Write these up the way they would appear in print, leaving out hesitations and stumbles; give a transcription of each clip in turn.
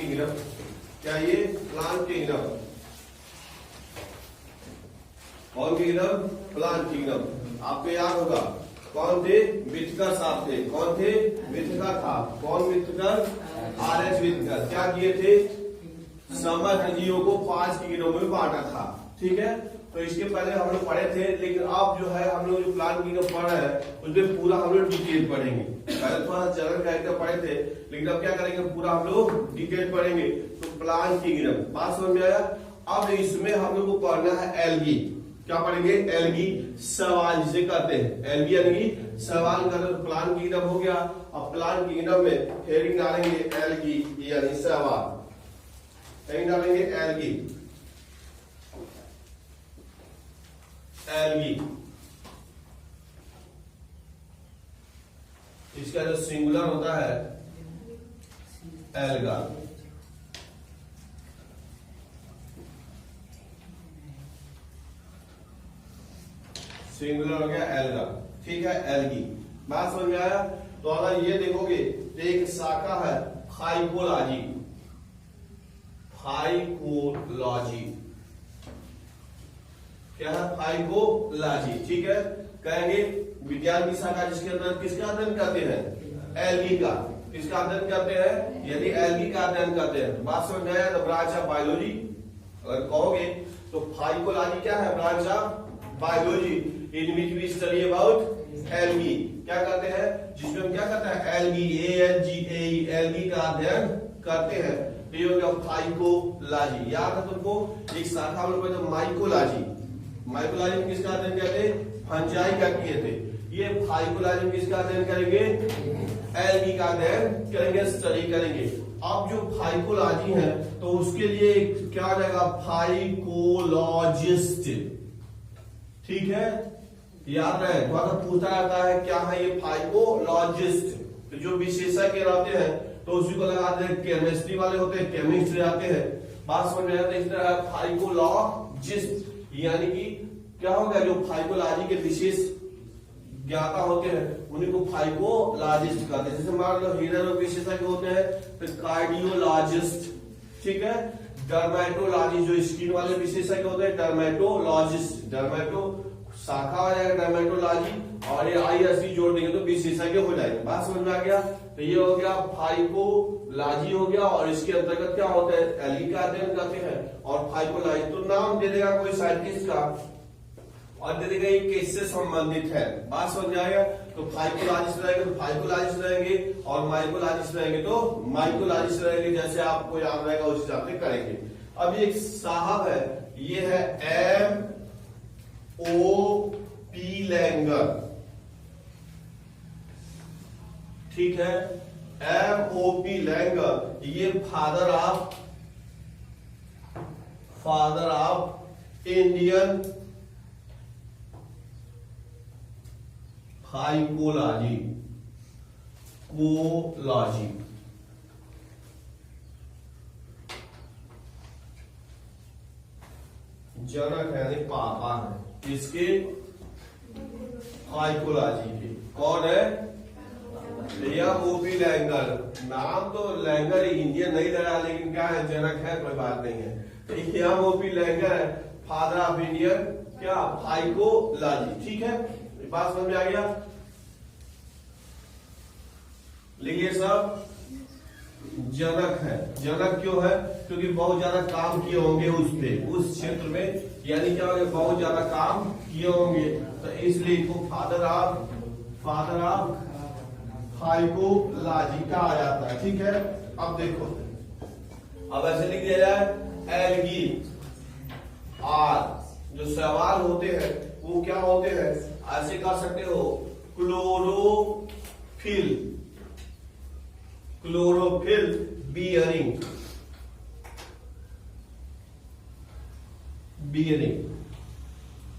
Kingdom, क्या ये plant kingdom, कौन किंगडम? Plant kingdom. आपको याद होगा कौन थे? विटकर साहब थे। कौन थे? विटकर था। कौन विटकर? RS Whittaker. क्या किए थे? समग्र जीवों को 5 किंगडम में बांटा था। ठीक है, तो इसके पहले हम लोग पढ़े थे, लेकिन अब जो है हम लोग जो प्लांट किंगडम पढ़ रहे हैं उसमें पूरा हम लोग डिटेल पढ़ेंगे। पहले थोड़ा जनरल कैरेक्टर पढ़े थे, लेकिन अब क्या करेंगे, पूरा हम लोग डिटेल पढ़ेंगे। तो प्लांट किंगडम बात समझ में आया। अब इसमें हम लोग को पढ़ना है एल्गी। क्या पढ़ेंगे? एल्गी सवाल जिसे कहते हैं, एल्गी यानी सवाल करते। तो प्लांट किंगडम हो गया। अब प्लांट किंगडम में हेडिंग डालेंगे एल्गी यानी सवाल, हेडिंग डालेंगे एल्गी, एल्गी। इसका जो सिंगुलर होता है एल्गा, सिंगुलर हो गया एल्गा। ठीक है, एल्गी। बात समझ में आया। तो अगर ये देखोगे तो एक शाखा है फाइकोलॉजी, फाइकोलॉजी क्या है? फाइकोलॉजी। ठीक है, कहेंगे विज्ञान की शाखा जिसके अंदर किसका अध्ययन करते हैं? एल्गी का। किसका अध्ययन करते हैं? यदि एल्गी का अध्ययन करते हैं। बात समझ में आया। तो ब्रांच ऑफ बायोलॉजी अगर कहोगे तो फाइकोलॉजी क्या है? Branch of biology in which we study about algae. क्या करते हैं? जिसमें हम क्या करते हैं? एल्गी, ALGAE, एल्गी का अध्ययन करते हैं। तो ये हो गया फाइकोलॉजी। याद है तुमको? एक शाखा हम लोग तो माइकोलॉजी, माइकोलॉजी में किसका अध्ययन करते हैं? फंजाई का किए थे। ये फाइकोलॉजी में किसका अध्ययन करेंगे? एल्गी का अध्ययन करेंगे, स्टडी करेंगे। अब जो फाइकोलॉजी है तो उसके लिए क्या हो जाएगा? फाइकोलॉजिस्ट। ठीक है, याद रहे। थोड़ा सा पूछा जाता है क्या है ये फाइकोलॉजिस्ट। तो जो विशेषज्ञ रहते हैं तो उसी को लगाते हैं, केमिस्ट्री वाले होते हैं केमिस्ट रहते हैं। बात समझ में आया। इस तरह फाइकोलॉजिस्ट यानी कि क्या होगा? जो फाइकोलॉजी के विशेष ज्ञाता होते हैं उन्हीं को फाइकोलॉजिस्ट कहते हैं। जैसे मान लो हृदय रोग विशेषज्ञ होते हैं तो कार्डियोलॉजिस्ट। ठीक है, डर्मेटोलॉजी जो स्किन वाले विशेषज्ञ होते हैं डर्मेटोलॉजिस्ट, डर्मेटो शाखा हो जाएगा डर्मेटोलॉजी, और ये ISC जोड़ देंगे तो विशेषज्ञ हो जाएंगे। बात समझ में आ गया। तो ये हो गया फाइकोलॉजी हो गया, और इसके अंतर्गत क्या होता है? एल्गी का अध्ययन करते हैं और फाइकोलॉजी। तो नाम दे देगा कोई साइंटिस्ट का और दे देगा ये किससे संबंधित है। बात समझ में आएगा। तो फाइकोलॉजिस्ट रहेंगे तो फाइकोलॉजिस्ट रहेंगे, और माइकोलॉजिस्ट रहेंगे तो माइकोलॉजिस्ट रहेंगे। जैसे आपको याद रहेगा उस हिसाब से करेंगे। अब एक साहब है, ये है MOP लैंगर। ठीक है, MOP लैंगर। ये फादर ऑफ इंडियन फाइकोलॉजी, कोलॉजी। जनक है यानी पापा है इसके फाइकोलॉजी के। कौन है? MOP Langer. नाम तो लैंगर इंडियन नहीं लगा, लेकिन क्या है? जनक है, कोई बात नहीं है। तो MOP लैंगर है, फादर ऑफ इंडियन क्या? फाइकोलॉजी। ठीक है, बात समझ में आ गया। लेकिन ये सब जनक है। जनक क्यों है? क्योंकि बहुत ज्यादा काम किए होंगे उस पे, उस क्षेत्र में, यानी क्या होगा? बहुत ज्यादा काम किए होंगे, तो इसलिए इसको फादर ऑफ फाइकोलॉजी कहा जाता है। ठीक है, अब देखो, अब ऐसे लिख दिया जाए एल्गी। जो सवाल होते हैं वो क्या होते हैं? ऐसे कह सकते हो क्लोरोफिल, क्लोरोफिल बियरिंग, बियरिंग।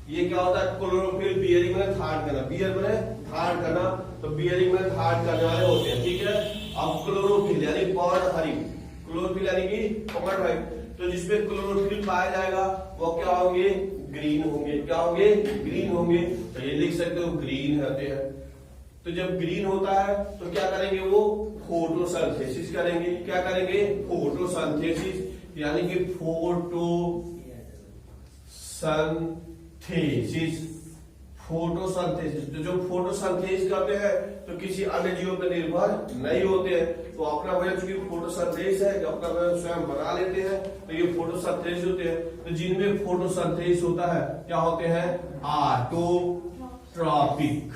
ये क्या होता है? क्लोरोफिल बियरिंग में धारण करना, बियर में धारण करना, तो बियरिंग में धारण करने वाले होते हैं। ठीक है, अब क्लोरोफिल यानी पर्णहरित, क्लोरोफिल यानी कि पर्णहरित, तो जिसमें क्लोरोफिल पाया जाएगा वो क्या होंगे? ग्रीन होंगे। क्या होंगे? ग्रीन होंगे। तो ये लिख सकते हो ग्रीन होते हैं। तो जब ग्रीन होता है तो क्या करेंगे वो फोटोसिंथेसिस करेंगे। क्या करेंगे? फोटोसिंथेसिस, यानी कि फोटोसिंथेसिस। तो जो फोटोसिंथेसिस करते हैं तो किसी अन्य जीवों पर निर्भर नहीं होते हैं, तो अपना भोजन चूंकि फोटोसिंथेसिस है, अपना भोजन स्वयं बना लेते हैं, तो ये फोटोसिंथेसिस होते हैं। तो जिनमें फोटोसिंथेसिस होता है क्या होते हैं? ऑटोट्रॉपिक।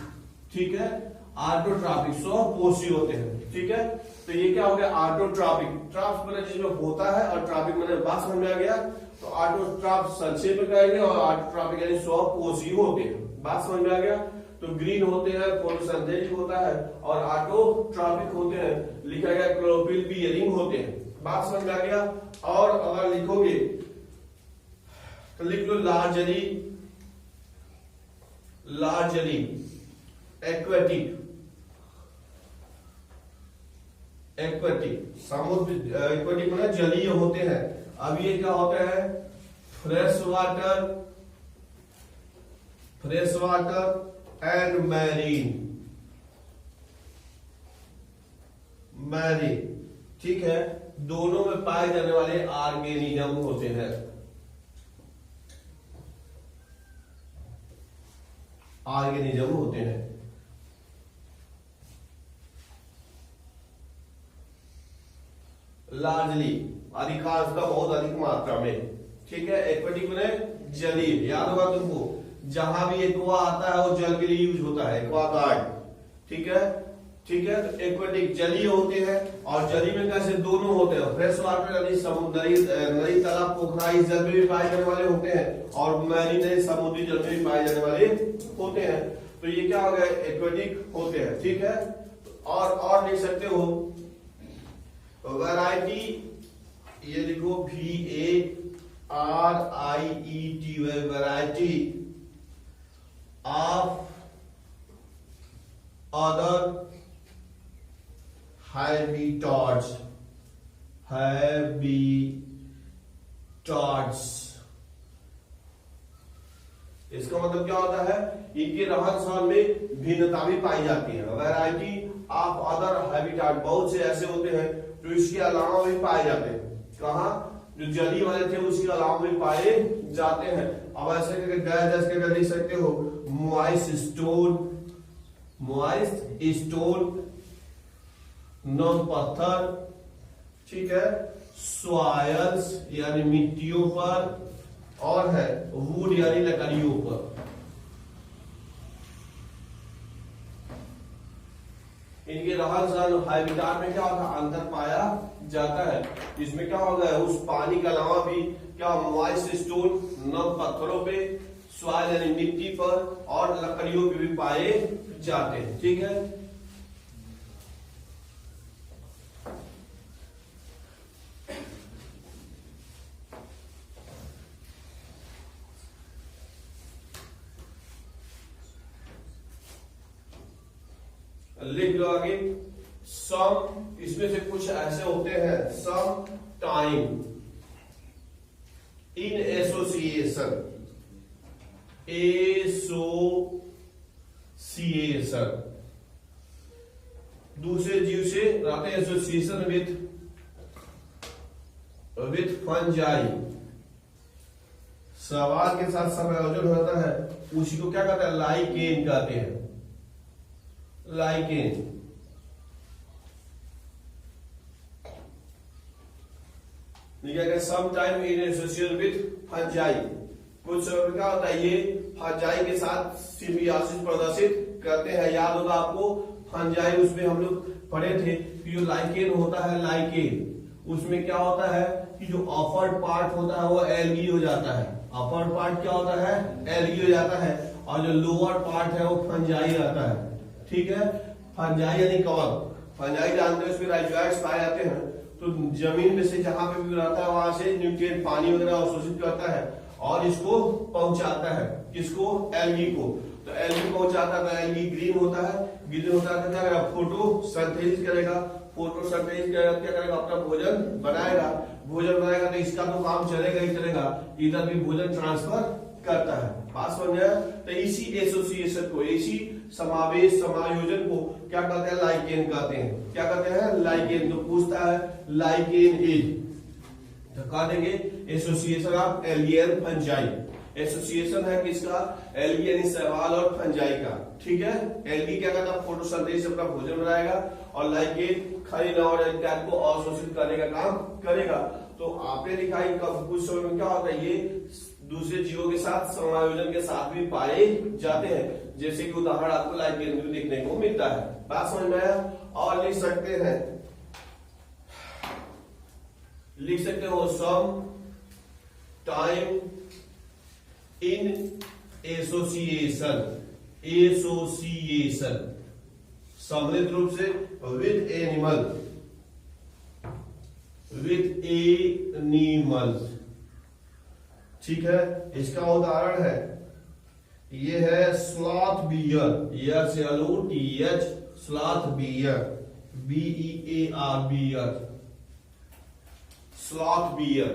ठीक है, ऑटोट्रॉपिक स्वपोषी होते हैं। ठीक है, तो ये क्या हो गया? ऑटोट्रॉपिक। ट्रॉप्स मैंने जिसमें होता है और ट्रॉपिक मैंने बात समझ में आ गया। तो ऑटोट्रॉप संक्षेप में कहेंगे और ऑटोट्रॉपिक यानी स्वपोषी होते हैं। बात समझ में आ गया? तो ग्रीन होते हैं, फोटोसिंथेसिस होता है, और ऑटोट्रॉपिक होते हैं, लिखा गया क्लोरोफिल बियरिंग होते हैं। बात समझ में आ गया? और अगर लिखोगे तो लिख लो लार्जली एक्वेटिक समुद्र, एक्वेटिक मतलब जलीय होते हैं। अब ये क्या होता है? Fresh water and marine. ठीक है, दोनों में पाए जाने वाले ऑर्गेनिज्म होते हैं। लार्जली, अधिकांशतः, बहुत अधिक मात्रा में। ठीक है, एक्वेटिक में जलीय, याद होगा तुमको, जहां भी एक्वा आता है वो जल के लिए यूज होता है, एक्वागार्ड। ठीक है, तो एक्वेटिक जलीय होते हैं, और जलीय में कैसे? दोनों होते हैं, फ्रेश वाटर यानी समुद्री, नदी, तालाब, पोखरा इस जल में भी पाए जाने वाले होते हैं, और मैरीन समुद्री जल में भी पाए जाने वाले होते हैं। तो ये क्या हो गया? एक्वेटिक होते हैं। ठीक है, और लिख सकते हो वैरायटी, ये लिखो VARIET, वैरायटी ऑफ अदर हैबिटॉट्स। इसका मतलब क्या होता है? इनके रहन सहन में भिन्नता भी पाई जाती है। वैरायटी ऑफ अदर हैबिटाट, बहुत से ऐसे होते हैं जो इसके अलावा भी पाए जाते हैं। कहा? जो जलीय वाले थे उसके अलावा भी पाए जाते हैं। अब ऐसे करके लिख सकते हो मॉइस्ट स्टोन, नम पत्थर। ठीक है, सॉयल्स यानी मिट्टियों पर, और है वुड यानी लकड़ियों पर। इनके रहन सहन हैबिटाट में क्या होता है? अंतर पाया जाता है। इसमें क्या होगा? उस पानी के अलावा भी क्या? मॉइस्ट स्टोन, नम पत्थरों पे, सॉइल यानी मिट्टी पर, और लकड़ियों पे भी पाए जाते हैं। ठीक है, लिख लो आगे। सम, इसमें से कुछ ऐसे होते हैं, सम टाइम इन एसोसिएशन दूसरे जीव से रहते हैं, एसोसिएशन विथ फंजाई, सवाल के साथ समायोजन होता है, उसी को क्या कहते हैं? लाइकेन कहते हैं। Lichen some time in association with fungi, कुछ समय क्या होता है? ये फंजाई के साथ सिम्बियोसिस प्रदर्शित करते हैं। याद होगा आपको, फंजाई उसमें हम लोग पढ़े थे कि जो लाइकेन होता है, लाइकेन उसमें क्या होता है कि जो अपर पार्ट होता है वो एल्गी हो जाता है। अपर पार्ट क्या होता है? एल्गी हो जाता है, और जो लोअर पार्ट है वो फंजाई रहता है। ठीक है, फंजाई यानी कवक। फंजाई जानते हैं, उसमें राइजोइड्स पाए जाते हैं। तो जमीन में से जहां पे भी रहता है वहां से न्यूट्रिएंट, पानी वगैरह अवशोषित करता है और इसको पहुंचाता है। किसको? एल्गी को। तो एल्गी पहुंचाता है, तो एल्गी ग्रीन होता है। ग्रीन होता है तो क्या करेगा? फोटोसिंथेसिस करेगा। फोटोसिंथेसिस करेगा, क्या करेगा? अपना भोजन बनाएगा। तो इसका तो काम चलेगा ही चलेगा, इधर भी भोजन ट्रांसफर करता है। बात समझ गया? तो इसी एसोसिएशन को, इसी समावेश समायोजन को क्या कहते हैं, लाइकेन कहते हैं। क्या कहते हैं, लाइकेन। तो पूछता है लाइकेन इज, तो कह देंगे association of algae and fungi. Association है किसका, एल्गी यानी शैवाल और फंजाई का। ठीक है, एल्गी क्या करता है, फोटोसिंथेसिस से अपना भोजन बनाएगा और लाइकेन खनिज और इत्यादि को अवशोषित करने का काम करेगा। तो आपने लिखा है कब कुछ समय में क्या होता है, ये दूसरे जीवों के साथ समायोजन के साथ भी पाए जाते हैं, जैसे कि उदाहरण आपको लाइकेन में देखने को मिलता है। बात समझ में आया। और लिख सकते हो सम टाइम इन एसोसिएशन सम्मिलित रूप से विद एनिमल्स। ठीक है, इसका उदाहरण है, ये है sloth bear, sloth bear, BEAR bear, sloth bear.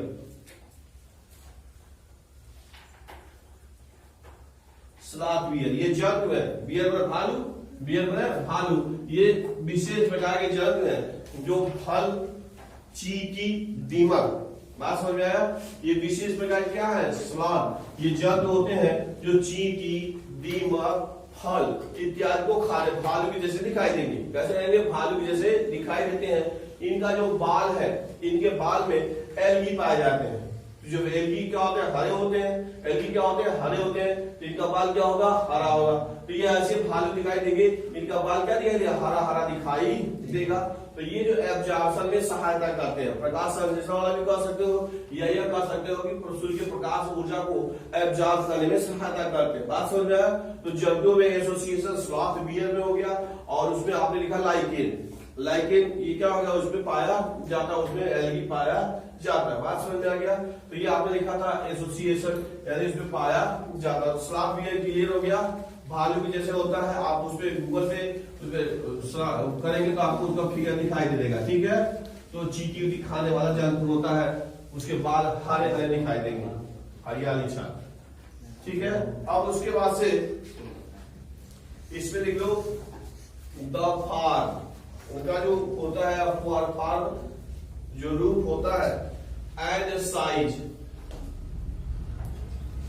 Sloth bear ये जंतु है, बियर में भालू, बियर में भालू। ये विशेष प्रकार के जंतु है जो फल, चींटी, दीमक, बात समझ में आया। ये विशेष प्रकार क्या है, स्लॉथ। ये जंतु होते हैं जो चींटी, दीमक, फल इत्यादि को खा रहे, भालू की जैसे दिखाई देंगे। कैसे रहेंगे, भालू की जैसे दिखाई देते हैं। इनका जो बाल है, इनके बाल में एल्गी पाए जाते हैं। जो एल्गी क्या होते हैं, हरे होते हैं। एल्गी क्या होते हैं, हरे होते हैं। तो इनका बाल क्या होगा, हरा होगा। तो ये ऐसे भालू दिखाई देंगे, इनका बाल क्या दिखाई देगा, हरा हरा दिखाई देगा। तो ये जो एब्जॉर्प्शन में सहायता करते हैं, प्रकाश संश्लेषण वाला भी कह सकते हो, या यह कह सकते हो कि सूर्य के प्रकाश ऊर्जा को एब्जॉर्ब करने में सहायता करते हैं। बात समझ में आया। तो जंतुओं में एसोसिएशन स्लॉथ बियर में हो गया, और उसमें आपने लिखा लाइकेन। लाइकेन ये क्या हो गया, उसमें पाया जाता है, उसमें एल्गी पाया जाता है। बात समझ में आ गया। तो ये आपने लिखा था एसोसिएशन, यानी उसमें पाया जाता है। स्लॉथ बियर क्लियर हो गया, भालू की जैसे होता है। आप उसपे गूगल पे करेंगे तो आपको उसका फिगर दिखाई दे देगा। ठीक है, तो चींटी उटी खाने वाला जंतु होता है, उसके बाल हरे हरे दिखाई देंगे, हरियाली छाप। ठीक है, अब उसके बाद से इसमें लिख लो द फार्म। उनका जो होता है फार्म जो रूप होता है, and size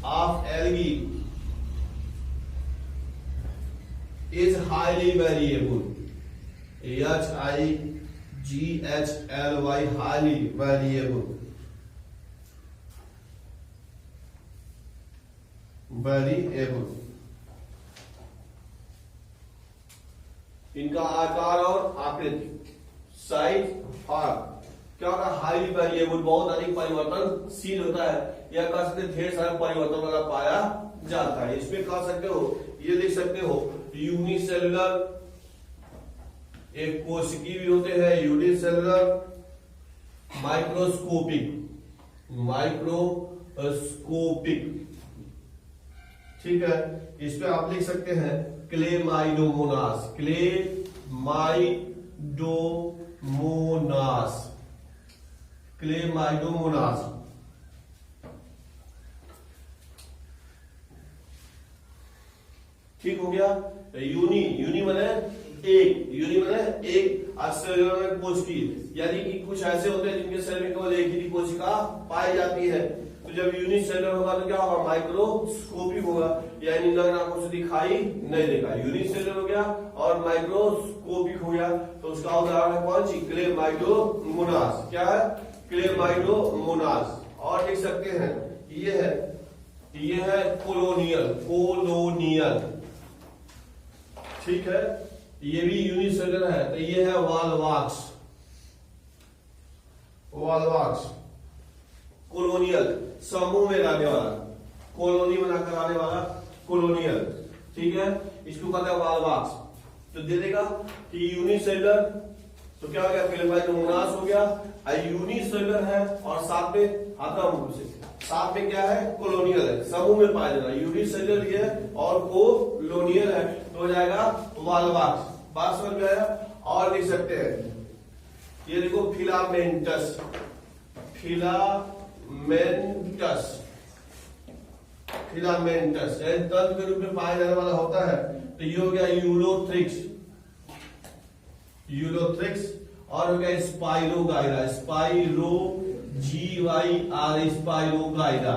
of algae is highly variable, HIGHLY, highly variable, इनका आकार और आकृति, साइज, फॉर्म क्या होता है, हाईली वेरिएबल, बहुत अधिक परिवर्तनशील होता है, या कह सकते ढेर सारा परिवर्तन वाला पाया जाता है। इसमें कह सकते हो, ये लिख सकते हो यूनिसेलुलर, एक कोशिकीय भी होते हैं, यूनिसेलुलर, माइक्रोस्कोपिक, ठीक है। इस पे आप लिख सकते हैं क्लेमाइडोमोनास, क्लेमाइडोमोनास। ठीक हो गया। यूनी मने एक सेलुलर कोशिकी, यानी कि कुछ ऐसे होते हैं जिनके शरीर में केवल एक ही कोशिका पाई जाती है। तो जब यूनिसेलुलर होगा तो क्या होगा, माइक्रोस्कोपिक होगा, यानी नग्न आंखों से दिखाई नहीं देगा। यूनिसेलुलर हो गया और माइक्रोस्कोपिक हो गया, तो उसका उदाहरण है कौन सी, क्लेमाइडोमोनास। क्या है, क्लेमाइडोमोनास। और लिख सकते हैं ये है कोलोनियल, ठीक है, ये भी यूनिसेलुलर है। तो ये है वॉलवॉक्स, कोलोनियल, समूह में रहने वाला, कॉलोनी बनाकर आने वाला कोलोनियल, ठीक है, इसको कहते हैं वॉलवॉक्स। तो दे देगा कि यूनिसेलुलर, तो क्या हो गया, क्लेमाइडोमोनास हो गया, यूनिसेलुलर है, और साथ में आता मुख से, साथ में क्या है, कोलोनियल है, समूह में पाया जाना, यूनिसेलुलर ये और कोलोनियल है, तो हो जाएगा वॉलवॉक्स। बात समझ में आया। और लिख सकते हैं, ये देखो फिलामेंटस, तंतु के रूप में पाया जाने वाला होता है, तो ये हो गया यूलोथ्रिक्स, यूलोथ्रिक्स। और हो गया Spirogyra, spiro GYR, Spirogyra.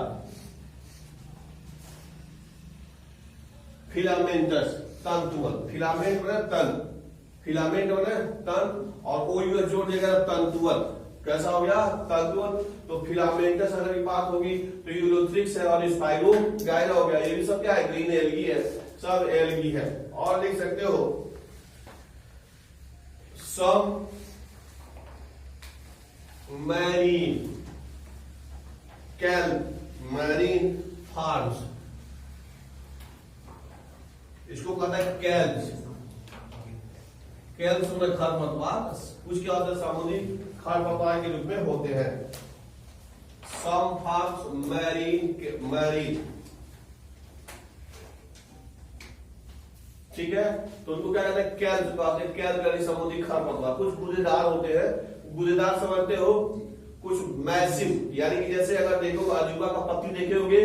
Filamentous, तंतुअल, फिलामेंट बना तन, फिलामेंट बना तन, और ओ जोड़ देगा तंतुअल। कैसा हो गया? तंतुअल। तो फिलामेंटस अगर की बात होगी तो यूलोथ्रिक्स है और स्पाइरोगाइरा हो गया। ये भी सब क्या है? ग्रीन एल्गी है, सब एल्गी है। और लिख सकते हो सब मैरीन कैल, मैरीन फार्म्स, इसको कहता है कैल्स। कैल्स में खरपतवार, कुछ क्या होता है? सामुद्रिक खरपतवार के रूप में होते हैं। सम फार्म्स मैरीन, मैरीन, ठीक है। तो उनको क्या कहते हैं? कैल्स कहते हैं। कैल यानी समुद्री खरपतवार। कुछ गूदेदार होते हैं, गूदेदार समझते हो, कुछ मैसिव, यानी कि जैसे अगर देखो अजूबा का पत्ती देखे होगे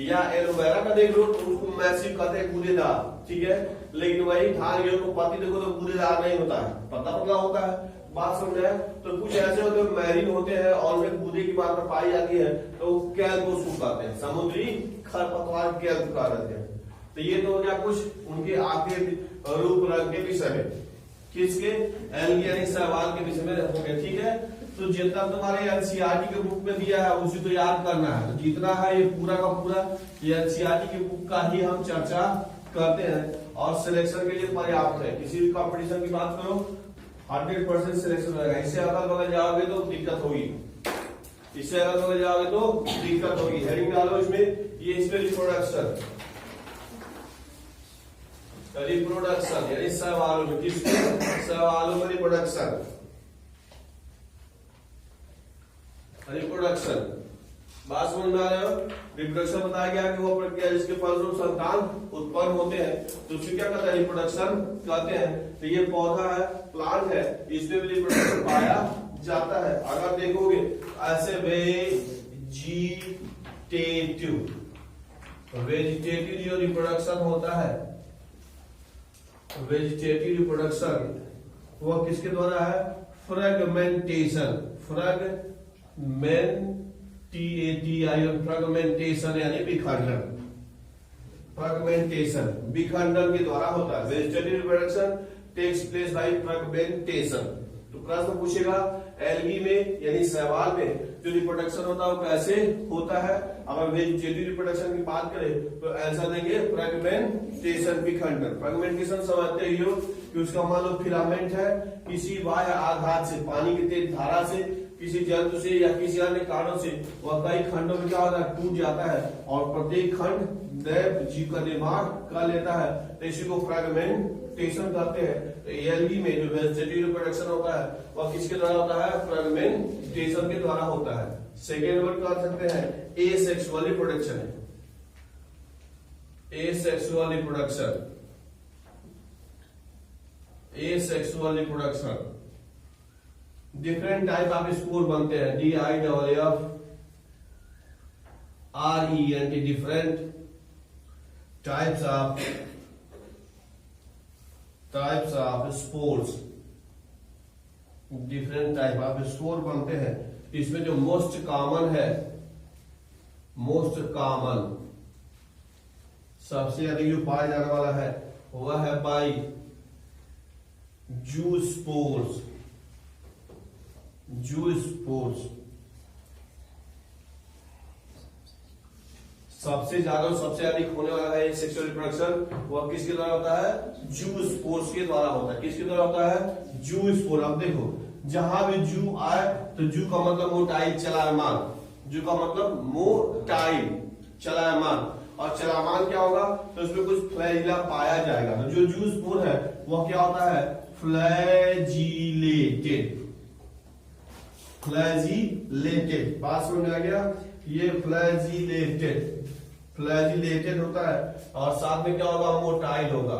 या एलोवेरा का देख लो तो उसको मैसिव कहते हैं, गूदेदार, ठीक है। लेकिन वही धान गेहूं को पत्ती देखो तो गूदेदार नहीं होता है, पतला पतला होता है। बात समझ आए? तो कुछ ऐसे होते हैं मैरीन होते हैं और उनमें गूदे की मात्रा पाई जाती है तो कैल को उसको कहते हैं, समुद्री खरपतवार कैल को कहते हैं। तो ये तो हो गया कुछ उनके आगे रूप रंग के विषय में, किसके? एल्गी यानी शैवाल के विषय में हो गया, ठीक है। तो जितना तुम्हारे एनसीईआरटी के बुक में दिया है उसी तो याद करना है। तो जितना है ये पूरा का पूरा ये एनसीईआरटी के बुक का ही हम चर्चा करते हैं और सिलेक्शन के लिए पर्याप्त है। किसी भी कंपटीशन की बात करो 100% सिलेक्शन रहेगा। इससे अगल बगल जाओगे तो दिक्कत होगी, इससे अगल बगल जाओगे तो दिक्कत होगी। हेडिंग डालो इसमें, ये इसमें रिप्रोडक्शन, रिप्रोडक्शन यानी शैवालों में, किसमें? शैवालों में रिप्रोडक्शन, रिप्रोडक्शन। बात समझ में आ रहे हो? रिप्रोडक्शन बताया गया कि वो प्रक्रिया जिसके फलस्वरूप संतान उत्पन्न होते हैं तो उसे क्या कहते हैं? रिप्रोडक्शन कहते हैं। तो ये पौधा है, प्लांट है, इसमें भी रिप्रोडक्शन पाया जाता है। अगर देखोगे ऐसे वेजिटेटिव जो रिप्रोडक्शन होता है, वेजिटेटिव रिप्रोडक्शन वो किसके द्वारा है? फ्रेगमेंटेशन, फ्रेगमेंटेशन यानी विखंडन, फ्रेगमेंटेशन विखंडन के द्वारा होता है। Vegetative reproduction takes place by fragmentation. तो प्रश्न पूछेगा एल्गी में यानी शैवाल में जो रिप्रोडक्शन होता है वो कैसे होता है? अगर वेजिटेटिव रिप्रोडक्शन की बात करें तो आंसर देंगे फ्रेगमेंटेशन, विखंडन। फ्रेगमेंटेशन समझते ही हो कि उसका मान लो फिलामेंट है, किसी बाह्य आघात से, पानी की तेज धारा से, किसी जंतु से या किसी अन्य कारणों से वह कई खंडों में क्या होता है? टूट जाता है और प्रत्येक खंड नए जीव का निर्माण कर लेता है। तो इसी को फ्रेगमेंटेशन कहते हैं। तो एल्गी में जो वेजिटेटिव रिप्रोडक्शन होता है वह किसके द्वारा होता है? फ्रेगमेंटेशन के द्वारा होता है। सेकेंड वर्ड कर सकते हैं एसेक्सुअल रिप्रोडक्शन है, asexual reproduction, asexual reproduction. Different type of spore बनते हैं, DIFFRENT, different types of spores, different type of spore बनते हैं। इसमें जो मोस्ट कॉमन है, मोस्ट कॉमन सबसे अधिक जो पाया जाने वाला है वह है बाई जूस्पोर्स, जूस्पोर्स। सबसे ज्यादा सबसे अधिक होने वाला है सेक्सुअल रिप्रोडक्शन, वह किसके द्वारा होता है? जूस्पोर्स के द्वारा होता है। किसके द्वारा होता है? जूस्पोर। अब देखो जहां भी जू आए तो जू का मतलब मोटाई, चलायमान, जू का मतलब मोटाई, चलायमान। और चलायमान क्या होगा? तो उसमें कुछ फ्लैजिला पाया जाएगा। तो जो जूस्पोर है वह क्या होता है? Flagellated, flagellated. बात समझ में आ गया? ये फ्लैजिलेटेड, फ्लैजिलेटेड होता है और साथ में क्या होगा? मोटाइल होगा,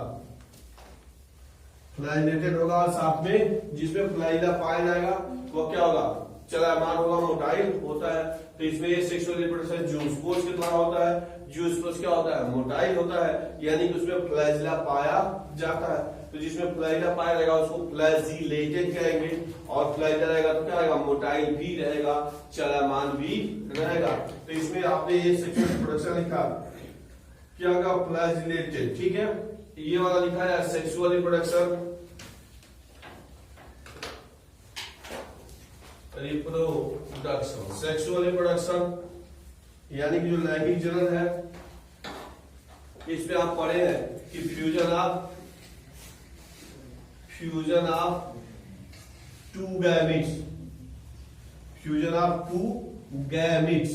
फ्लैजिलेटेड होगा और साथ में जिसमें फ्लैजिला पाया जाएगा वो क्या होगा? चलायमान होगा, मोटाइल होता है। तो इसमें ये सेक्सुअल रिप्रोडक्शन जूस्पोर्स के द्वारा होता है। जूस्पोर्स क्या होता है? मोटाइल होता है, यानी कि उसमें फ्लैजिला पाया जाता है। तो जिसमें फ्लैजिला पाया रहेगा उसको फ्लैजिलेटेड कहेंगे, और फ्लैजिला रहेगा तो क्या रहेगा? मोटाइल भी रहेगा, चलायमान भी रहेगा। तो इसमें आपने ये सेक्सुअल रिप्रोडक्शन लिखा, क्या होगा? फ्लैजिलेटेड, ठीक है। ये वाला लिखा है sexual reproduction, reproduction, sexual reproduction यानी कि जो लैंगिक जनन है, इस पे आप पढ़े हैं कि fusion of two gametes, fusion of two gametes,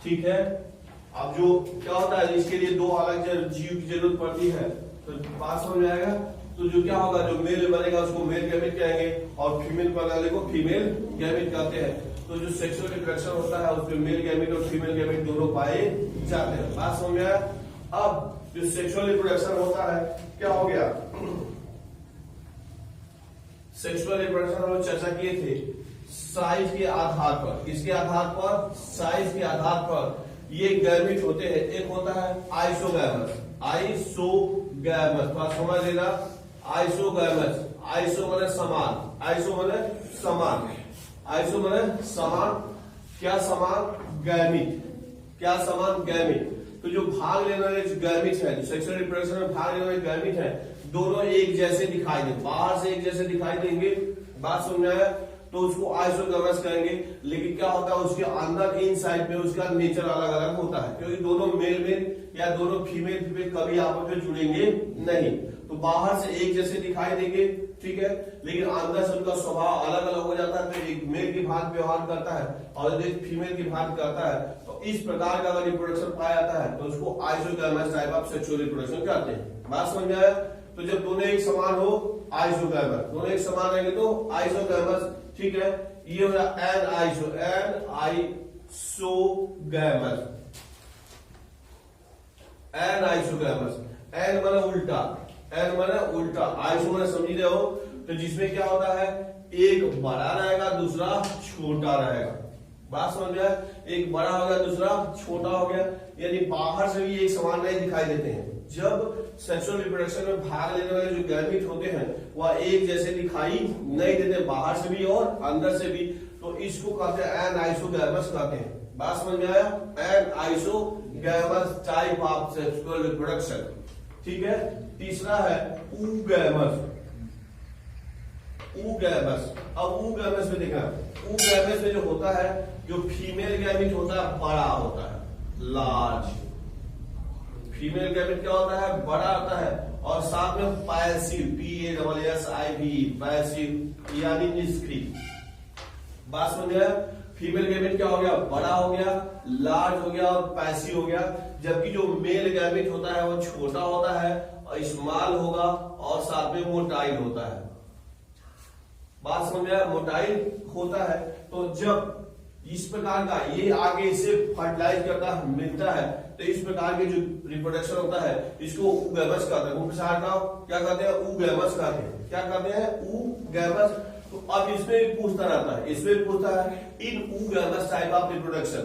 ठीक है। अब जो क्या होता है, इसके लिए दो अलग जीव की जरूरत पड़ती है, तो बात समझ में आएगा। तो जो क्या होगा, जो मेल बनेगा उसको मेल गैमेट कहेंगे, और फीमेल बनाने को फीमेल गैमेट कहते हैं। तो जो सेक्सुअल रिप्रोडक्शन होता है उसमें मेल गैमेट और फीमेल गैमेट दोनों पाए जाते हैं। बात समझ में आया। अब जो सेक्सुअल रिप्रोडक्शन होता है, क्या हो गया? सेक्सुअल रिप्रोडक्शन हम लोग चर्चा किए थे साइज के आधार पर। किसके आधार पर? साइज के आधार पर ये गैमेट होते हैं। एक होता है आइसोगैमस, आइसोगैमस, बात समझ लेना। आइसोगैमस, आइसो माने समान, आइसो माने समान, आइसो माने समान, क्या समान? गैमेट, क्या समान? गैमेट। तो जो भाग लेने वाले जो गैमेट है, जो सेक्सुअल रिप्रोडक्शन में भाग लेने वाले गैमेट है, दोनों एक जैसे दिखाई देंगे, बाहर से एक जैसे दिखाई देंगे। बात समझ आया? तो उसको आइसोगैमस कहेंगे। लेकिन क्या होता है, उसके अंदर इनसाइड में उसका नेचर अलग अलग होता है, क्योंकि दोनों मेल या दोनों फीमेल कभी आपस में जुड़ेंगे नहीं। तो बाहर से एक जैसे दिखाई देंगे, ठीक है, लेकिन अंदर से उनका स्वभाव अलग अलग हो जाता है। तो एक मेल की भांति व्यवहार करता है और एक फीमेल की भांति करता है। तो इस प्रकार का अगर रिप्रोडक्शन पाया जाता है तो उसको isogamous type of sexual reproduction कहते हैं। बात समझ में आया? तो जब दोनों एक समान हो, आइसोगैमस, दोनों एक समान रहेंगे तो आइसोगैमस, ठीक है। ये हो गया एन आइसोगैमस, एन माने उल्टा, एन माने उल्टा, आइसो माने समझ रहे हो। तो जिसमें क्या होता है, एक बड़ा रहेगा दूसरा छोटा रहेगा। बात समझ में? एक बड़ा हो गया दूसरा छोटा हो गया, यानी बाहर से भी एक समान नहीं दिखाई देते हैं। जब सेक्सुअल रिप्रोडक्शन में भाग लेने वाले जो गैमेट होते हैं वह एक जैसे दिखाई नहीं देते, बाहर से भी और अंदर से भी। तो इसको कहते हैं एन आइसोगैमस कहते हैं। बात समझ में आया? Anisogamous type of sexual reproduction, ठीक है। तीसरा है ऊगैमस, ऊगैमस। अब ऊगैमस में देखना, ऊगैमस में जो होता है, जो फीमेल गैमेट होता है बड़ा होता है, लार्ज। फीमेल गैमेट क्या होता है? बड़ा होता है, और साथ में पैसिव, PASSIV, पैसिव यानी निष्क्रिय। बात समझ में? फीमेल गैमेट क्या हो गया? बड़ा हो गया, लार्ज हो गया और पैसिव हो गया। जबकि जो मेल गैमेट होता है वो छोटा होता है और स्मॉल होगा और साथ में मोटाइल होता है। बात समझ में? मोटाइल होता है। तो जब इस प्रकार का ये आगे इसे फर्टिलाइज करता है, मिलता है, तो इस प्रकार के जो रिप्रोडक्शन होता है इसको ऊगैमस कहते हैं। उपसार का क्या कहते हैं? ऊगैमस कहते हैं। क्या कहते हैं? ऊगैमस। तो अब इसमें भी पूछता रहता है, इसमें भी पूछता है in oogamous type of reproduction,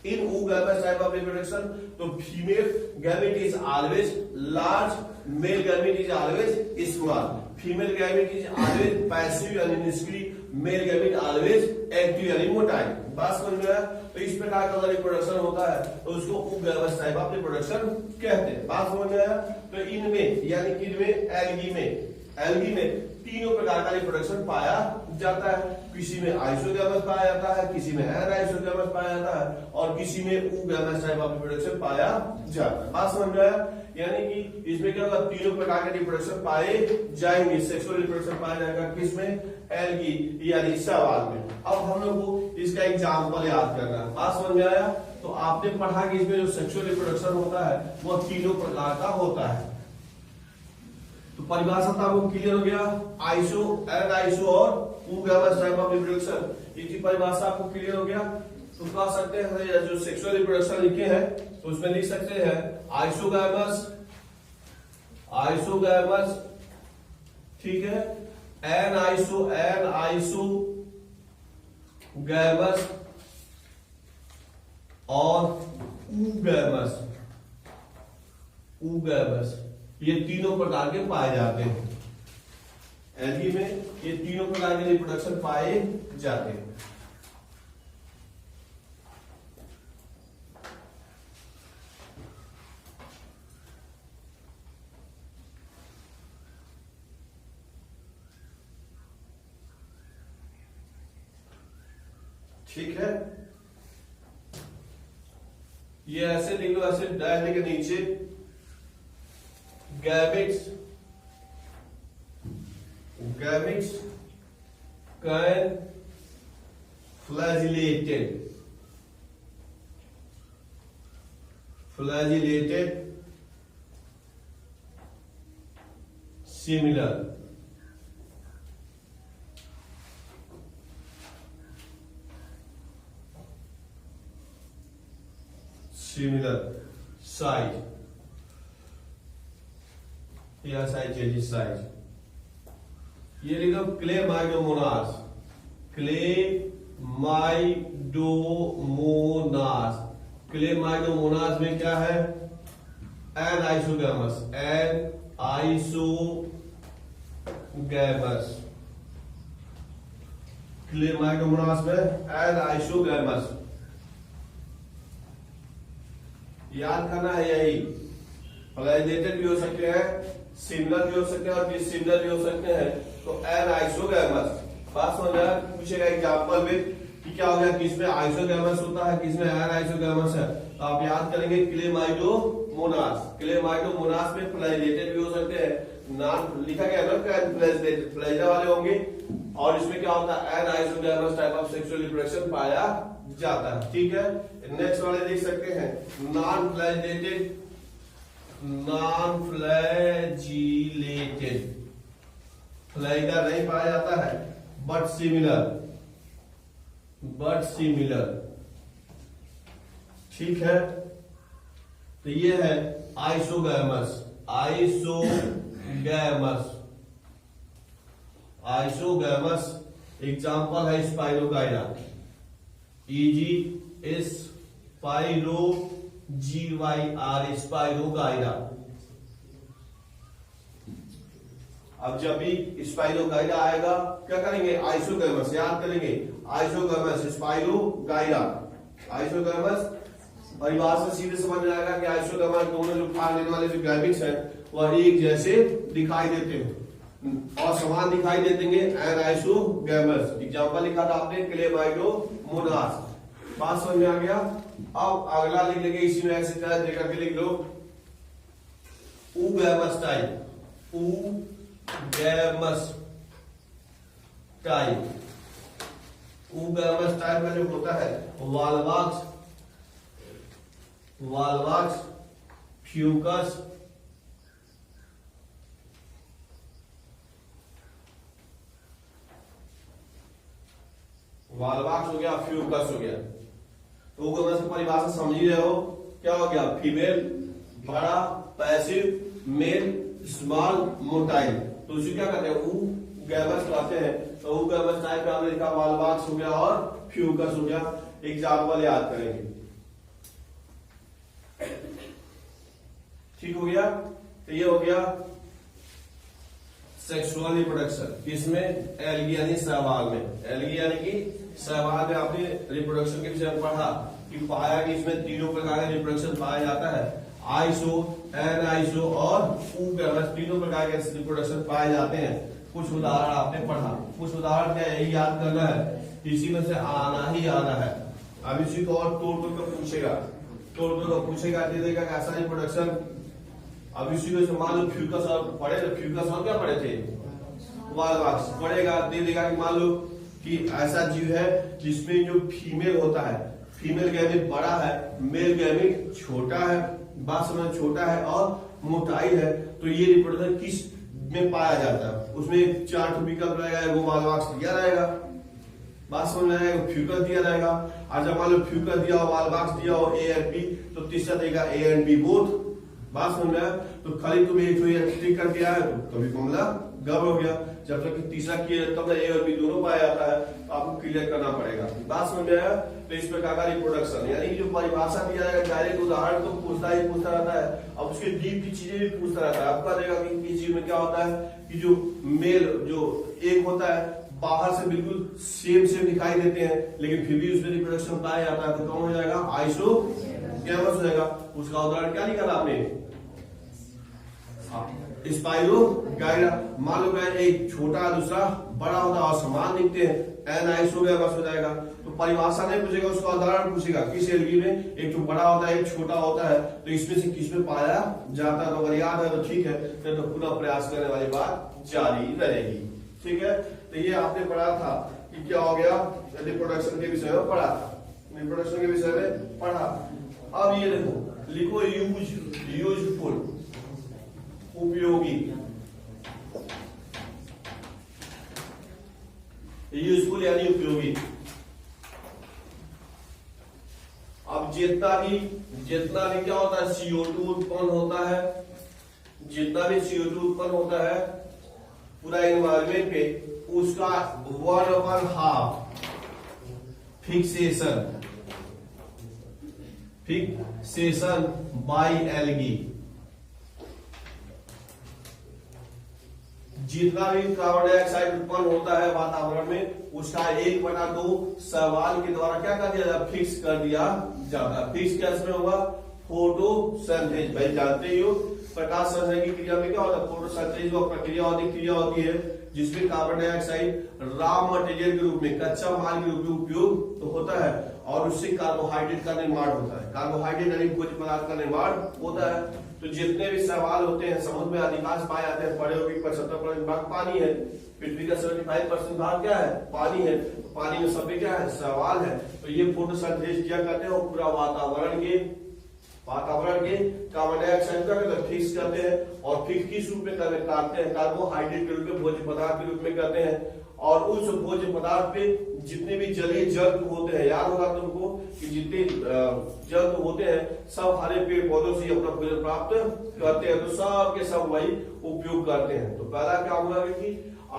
in oogamous type of reproduction, तो female gamete is always large, male gamete is always small, female gamete is always passive यानी निष्क्रिय, मेल गैमेट ऑलवेज एक्टिव यानी मोटाइल। बात समझ में आया? तो इस प्रकार का रिप्रोडक्शन होता है तो उसको ऊगैमस टाइप ऑफ रिप्रोडक्शन कहते हैं। बात समझ में आया? तो इनमें यानी कि इनमें एल्गी में तीनों प्रकार का रिप्रोडक्शन पाया जाता है। किसी में आइसोगैमस पाया जाता है, किसी में एन आइसोगैमस पाया जाता है और किसी में ऊगैमस टाइप ऑफ रिप्रोडक्शन पाया जाता है। बात समझ में आया? यानी कि इसमें क्या होगा, तीनों प्रकार के रिप्रोडक्शन पाए जाएंगे। सेक्सुअल रिप्रोडक्शन पाया जाएगा किसमें? एल्गी यानी शैवाल में। अब हम लोग को इसका एग्जाम्पल याद करना है। बात समझ में आया? तो आपने पढ़ा कि इसमें जो सेक्सुअल रिप्रोडक्शन होता है वो तीनों प्रकार का होता है। तो परिभाषा तो आपको क्लियर हो गया, आइसो, एन आइसो और ऊगैमस टाइप ऑफ रिप्रोडक्शन, इसकी परिभाषा आपको क्लियर हो गया। तो कह सकते हैं जो सेक्सुअल रिप्रोडक्शन लिखे हैं तो उसमें लिख सकते हैं आइसोगैमस, आइसोगैमस, ठीक है, एन आइसो गैमस और ऊगैमस। ऊगैमस ये तीनों प्रकार के पाए जाते हैं एल्गी में, ये तीनों प्रकार के रिप्रोडक्शन पाए जाते हैं। ठीक है, ये ऐसे लिख लो, ऐसे डायरेक्ट के नीचे gametes, gametes can flagellated, flagellated similar, similar size या साइज चेंजेस साइज। ये लिखो क्लेमाइडोमोनास, क्लेमाइडोमोनास। क्लेमाइडोमोनास में क्या है? Anisogamous, anisogamous. Chlamydomonas में एन आइसोगैमस। याद करना है यही, फ्लैजिलेटेड भी हो सकते हैं, सिमिलर भी हो सकते हैं और डिसिमिलर भी हो सकते हैं। तो एन आइसोगैमस, बात समझ में आया? पूछेगा एग्जांपल में कि क्या हो गया, किसमें आइसोगैमस होता है, किसमें एन आइसोगैमस है। तो आप याद करेंगे क्लेमाइडोमोनास। क्लेमाइडोमोनास में फ्लैजिलेटेड भी हो सकते हैं, नाम लिखा गया ना फ्लैजिलेटेड, फ्लैजिला वाले होंगे। और इसमें क्या होता है, anisogamous type of sexual reproduction पाया जाता है। ठीक है, नेक्स्ट वाले देख सकते हैं non flagellated, non flagellated, flagella नहीं पाया जाता है बट सिमिलर, बट सिमिलर। ठीक है, तो ये है आइसोगैमस, आइसोगैमस, आइसोगैमस। एग्जांपल है spirogyra, EG spiro GYR, spirogyra. अब जब भी स्पाइरोगाइरा आएगा क्या करेंगे, आइसोगैमस याद करेंगे, आइसोगैमस स्पाइरोगाइरा। आइसोगैमस परिभाषा से सीधे समझ में आएगा कि आइसोगैमस दोनों जो भाग लेने वाले जो गैमेट्स हैं वह एक जैसे दिखाई देते हैं और समान दिखाई देते हैं। एन आइसोगैमस एग्जांपल लिखा था आपने क्लेमाइडोमोनास। बात समझ में आ गया? अब अगला लिख लेंगे इसी में ऐसे जगह के लिख लो oogamous type, oogamous type. Oogamous type में जो होता है वाल्वाक्स, वाल्वाक्स, फ्यूकस, वाल्वाक्स हो गया, फ्यूकस हो गया। तो ऊगैमस की परिभाषा समझ ही रहे हो, क्या हो गया, फीमेल बड़ा, पैसिव, मेल स्मॉल, मोटाइल। तो उसी क्या कहते हैं, ऊगैमस कहते हैं। तो ऊगैमस टाइप में हमने लिखा वाल्वाक्स हो गया और फ्यूकस हो गया। एग्जाम्पल याद करेंगे, ठीक हो गया। तो ये हो गया सेक्सुअल रिप्रोडक्शन, किसमें, एल्गी यानी सहवाल में। एल्गी यानी कि सहवाल में आपने रिप्रोडक्शन के विषय में पढ़ा कि पाया कि इसमें तीनों प्रकार का रिप्रोडक्शन पाया जाता है, आइसो, एन आइसो और ऊगैमस, तीनों प्रकार के रिप्रोडक्शन पाए जाते हैं। कुछ उदाहरण आपने पढ़ा, कुछ उदाहरण क्या यही याद करना है, इसी में से आना ही आना है। अब इसी को और तोड़ तोड़ कर पूछेगा, तोड़ तोड़ कर पूछेगा, दे देगा कैसा रिप्रोडक्शन। अब इसी को मान लो फ्यूकस और पढ़े तो फ्यूकस और क्या पढ़े थे, वाल्वाक्स पढ़ेगा, दे देगा कि मान लो कि ऐसा जीव है जिसमें जो फीमेल होता है, फीमेल गैमेट बड़ा है, मेल गैमेट छोटा है, बात समझ, छोटा है और मोटाइल है। तो ये रिप्रोडक्शन किस में पाया जाता है, उसमें 4 विकल्प रहेगा, वो वाल्वाक्स दिया रहेगा, बात समझ में आएगा, फ्यूकस दिया रहेगा। अच्छा मान लो फ्यूकस दिया हो, वाल्वाक्स दिया हो, A एंड B, तो तीसरा देगा A एंड B बोथ, बात समझ में आया। तो खाली तुम एक टिक कर दिया है तो भी मामला गड़बड़ हो गया। जब तक कि तीसरा किया तब A और B दोनों पाया जाता है, तो आपको क्लियर करना पड़ेगा। बात समझ में आया? तो इस प्रकार का रिप्रोडक्शन, यानी जो परिभाषा दिया जाएगा डायरेक्ट उदाहरण तो पूछता रहता है, अब उसके डीप की चीजें भी पूछता रहता है। आपका देगा कि किस चीज में क्या होता है कि जो मेल जो एक होता है बाहर से बिल्कुल सेम दिखाई देते हैं, लेकिन फिर भी उसमें रिप्रोडक्शन पाया जाता है, तो कौन हो जाएगा? आइसोगैमस हो जाएगा। उसका उदाहरण क्या निकाला आपने? स्पाइरोगाइरा। मान लो एक छोटा दूसरा बड़ा होता है और समान दिखते हैं, एनाइसोगैमस हो जाएगा। तो परिभाषा नहीं पूछेगा, उसका उदाहरण पूछेगा। किस एलगी में एक तो बड़ा होता है एक छोटा होता है, तो इसमें से किस में पाया जाता है? तो अगर याद है तो ठीक है, तो पुनः प्रयास करने वाली बात जारी रहेगी। ठीक है, तो ये आपने पढ़ा था कि क्या हो गया, रिप्रोडक्शन के विषय में पढ़ा था, रिप्रोडक्शन के विषय में पढ़ा। अब ये देखो, लिखो यूजफुल, उपयोगी। यूजफुल यानी उपयोगी। अब जितना भी क्या होता है, CO2 उत्पन्न होता है, जितना भी CO2 उत्पन्न होता है पूरा एनवायरमेंट पे, उसका 1/2 फिक्सेशन बाय एल्गी। जितना भी कार्बन डाइऑक्साइड उत्पन्न होता है वातावरण में, उसका 1/2 शैवाल के द्वारा क्या कर दिया जाता है? फिक्स कर दिया जाता है। फिक्स कैसे होगा? फोटोसिंथेसिस। भाई जानते ही हो प्रकाश संश्लेषण की क्रिया में क्या होता है? फोटोसिंथेसिस वो क्रिया होती है जिसमें कार्बन डाइऑक्साइड रॉ मटेरियल के रूप में, कच्चा माल के रूप में उपयोग तो होता है, और उससे कार्बोहाइड्रेट का निर्माण होता है। कार्बोहाइड्रेट यानी भोज्य पदार्थ का निर्माण होता है। तो जितने भी शैवाल होते हैं समुद्र में अधिकांश पाए जाते हैं, पड़े होगी 75% भाग पानी है, पृथ्वी का 75% भाग क्या है? पानी है। तो पानी में सब क्या है? शैवाल है। तो ये फोटोसिंथेसिस क्या करते हैं? वो पूरा वातावरण के कार्बन डाइऑक्साइड का फिक्स करते हैं, और फिक्स किस रूप में करते हैं? कार्बोहाइड्रेट के रूप में, भोज्य पदार्थ के रूप में करते हैं। और उस भोज्य पदार्थ पे जितने भी जलीय जंतु होते हैं, याद होगा तुमको कि जितने जंतु होते हैं सब हरे पेड़ पौधों से अपना भोजन प्राप्त करते हैं, तो सब के सब वही उपयोग करते हैं। तो पहला क्या होगा कि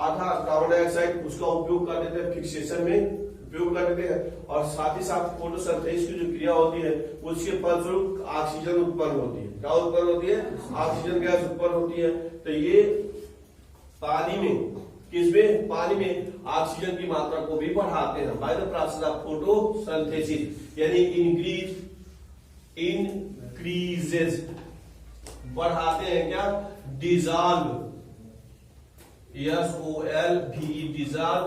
आधा कार्बन डाइऑक्साइड उसका उपयोग कर देते हैं, फिक्सेशन में उपयोग कर देते हैं, और साथ ही साथ फोटोसिंथेसिस की जो क्रिया होती है उसके फलस्वरूप ऑक्सीजन उत्पन्न होती है। क्या उत्पन्न होती है? ऑक्सीजन गैस उत्पन्न होती है। तो ये पानी में, किसमें? पानी में ऑक्सीजन की मात्रा को भी बढ़ाते हैं by the process of photosynthesis, यानी इंक्रीजेस, बढ़ाते हैं क्या? Dissolve, SOLVE, dissolve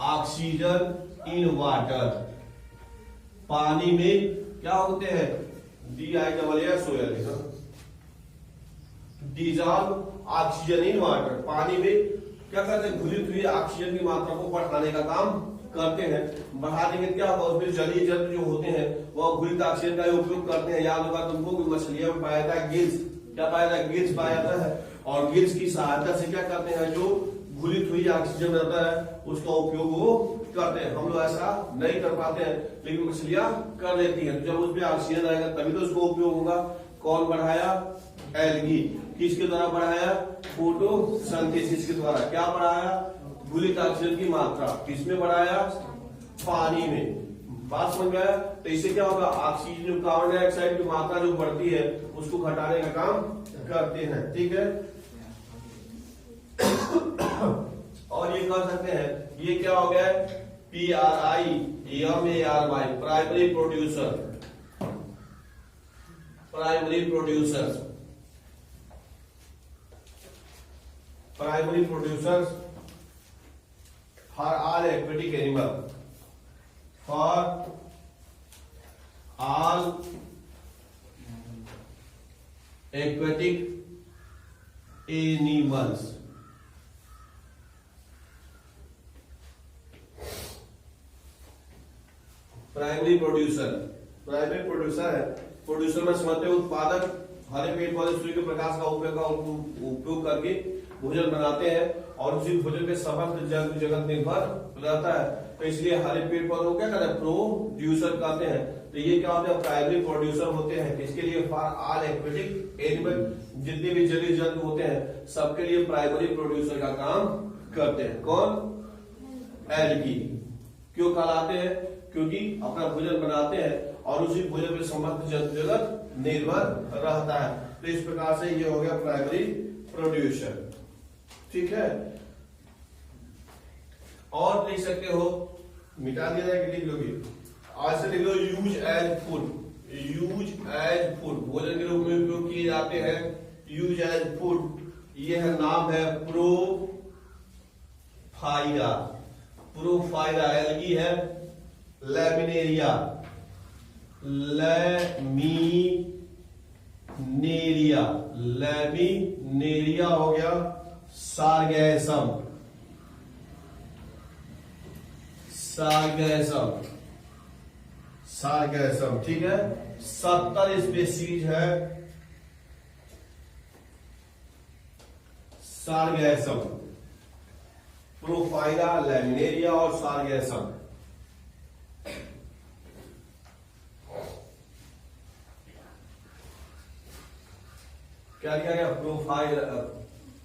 oxygen in water. पानी में क्या होते हैं? DISSOL, dissolve oxygen in water. पानी में क्या करते हैं? घुलित हुई ऑक्सीजन की मात्रा को बढ़ाने का काम करते हैं। बढ़ा देंगे क्या होगा? उसमें जलीय जंतु जो होते हैं वह घुलित ऑक्सीजन का उपयोग करते हैं। याद होगा तुमको कि मछलियों में पाया जाता है गिल्स। क्या पाया जाता है? गिल्स पाया जाता है, और गिल्स की सहायता से क्या करते हैं? जो घुलित हुई ऑक्सीजन रहता है उसका उपयोग वो करते हैं। हम लोग ऐसा नहीं कर पाते हैं, लेकिन मछलियां कर लेती हैं। तो जब उसमें ऑक्सीजन रहेगा तभी तो उसको उपयोग होगा। कौन बढ़ाया? एल्गी। किसके द्वारा बढ़ाया? फोटोसिंथेसिस के द्वारा। क्या बढ़ाया? घुलित ऑक्सीजन की मात्रा। किसमें बढ़ाया? पानी में। बात समझ में आया? तो इससे क्या होगा? ऑक्सीजन जो कार्बन डाइऑक्साइड की मात्रा जो बढ़ती है उसको घटाने का काम करते हैं। ठीक है, और ये कर सकते हैं, ये क्या हो गया? PRIMARY, primary producer. Primary producers for all aquatic animal, for all aquatic animals. Primary producer है। प्रोड्यूसर में समझते हैं उत्पादक, हरे पेड़ पौधे सूर्य के प्रकाश का उपयोग करके भोजन बनाते हैं, और उसी भोजन पे समस्त जंतु जगत निर्भर रहता है। तो इसलिए हरे पेड़ पौधों को क्या कहते हैं? प्रोड्यूसर कहते हैं। तो ये क्या होते हैं? प्राइमरी प्रोड्यूसर होते हैं। किसके लिए? फॉर ऑल एक्वेटिक एनिमल, जितने भी जलीय जंतु होते हैं सबके लिए प्राइमरी प्रोड्यूसर का काम करते हैं। कौन? एल्गी। क्यों कहलाते हैं? क्योंकि अपना भोजन बनाते हैं और उसी भोजन पे समस्त जंतु जगत निर्भर रहता है। तो इस प्रकार से ये हो गया प्राइमरी प्रोड्यूसर। ठीक है, और लिख सकते हो, मिटा दिया जाए कि लिख लोगे? आज से लिख लो use as food. Use as food भोजन के रूप में उपयोग किए जाते हैं। यूज एज फूड, ये है नाम है प्रोफाइरा। प्रोफाइरा एलगी है लैमिनेरिया। लैमिनेरिया, लैमिनेरिया हो गया सार्गैसम। सार्गैसम, सार्गैसम, ठीक है। 70 स्पीशीज है सार्गैसम, प्रोफाइरा, लैमिनेरिया और सार्गैसम। क्या किया गया?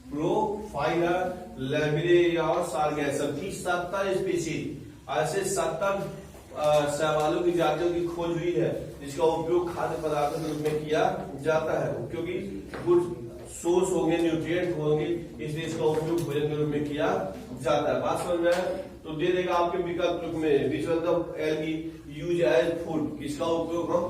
प्रोफाइरा, लैमिनेरिया और सार्गैसम की 70 स्पीशीज, ऐसे 70 शैवालों की जातियों की खोज हुई है जिसका उपयोग खाद्य पदार्थों के रूप में किया जाता है, क्योंकि गुड सोर्स होंगे, न्यूट्रिएंट होंगे, इसलिए इसका उपयोग भोजन के रूप में किया जाता है। बात समझ में आया? तो दे देगा आपके विकल्प रूप में which one the algae use as food, इसका उपयोग हम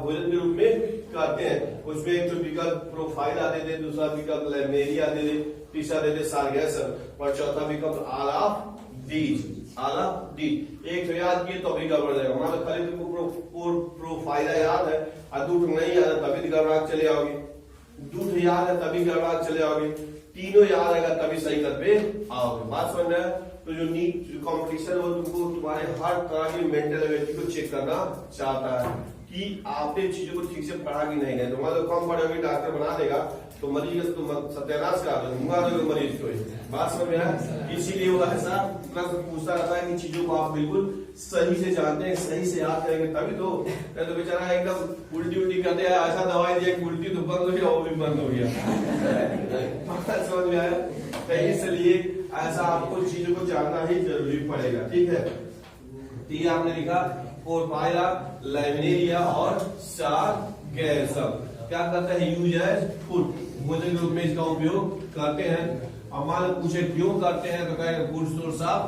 भोजन के रूप में करते हैं। उसमें एक तो विकल्प प्रोफाइला दे दे, दूसरा विकल्प लैमिनेरिया दे दे, तीसरा दे दे सार्गैसम और चौथा विकल्प all of these. All of these एक तो याद किए तो अभी गड़बड़ जाएगा। मान लो खाली तुमको प्रोफाइला याद है और दूध नहीं याद है तभी गड़बड़ा चले आओगे, दूध याद है तभी गड़बड़ा चले आओगे, तीनों याद आएगा तभी सही कर पे आओगे। बात समझ रहे हैं? तो जो नीट कंपटीशन वो तुमको तुम्हारे हर तरह की मेंटल एबिलिटी को चेक करना चाहता है कि आपने चीजों को ठीक से पढ़ा कि नहीं है। तो मान लो कम पढ़ोगे डॉक्टर बना देगा तो मरीज का तुम सत्यानाश करा दोगे मरीज को। बात समझ में आया? इसीलिए वो ऐसा प्रश्न पूछता रहता है कि चीजों को आप बिल्कुल सही से जानते हैं, सही से याद करेंगे तभी तो। बेचारा एकदम उल्टी उल्टी करते हैं, ऐसा दवाई दिया उल्टी तो बंद हो गया, वो भी बंद हो गया। समझ में आया? इसलिए ऐसा आपको चीजों को जानना ही जरूरी पड़ेगा। ठीक है, तो ये आपने लिखा प्रोफाइला, लैमिनेरिया और सार्गैसम क्या करता है? यूज एज फूड, भोजन के रूप में इसका उपयोग करते हैं। अब मान लो पूछे क्यों करते हैं तो कहेंगे गुड सोर्स ऑफ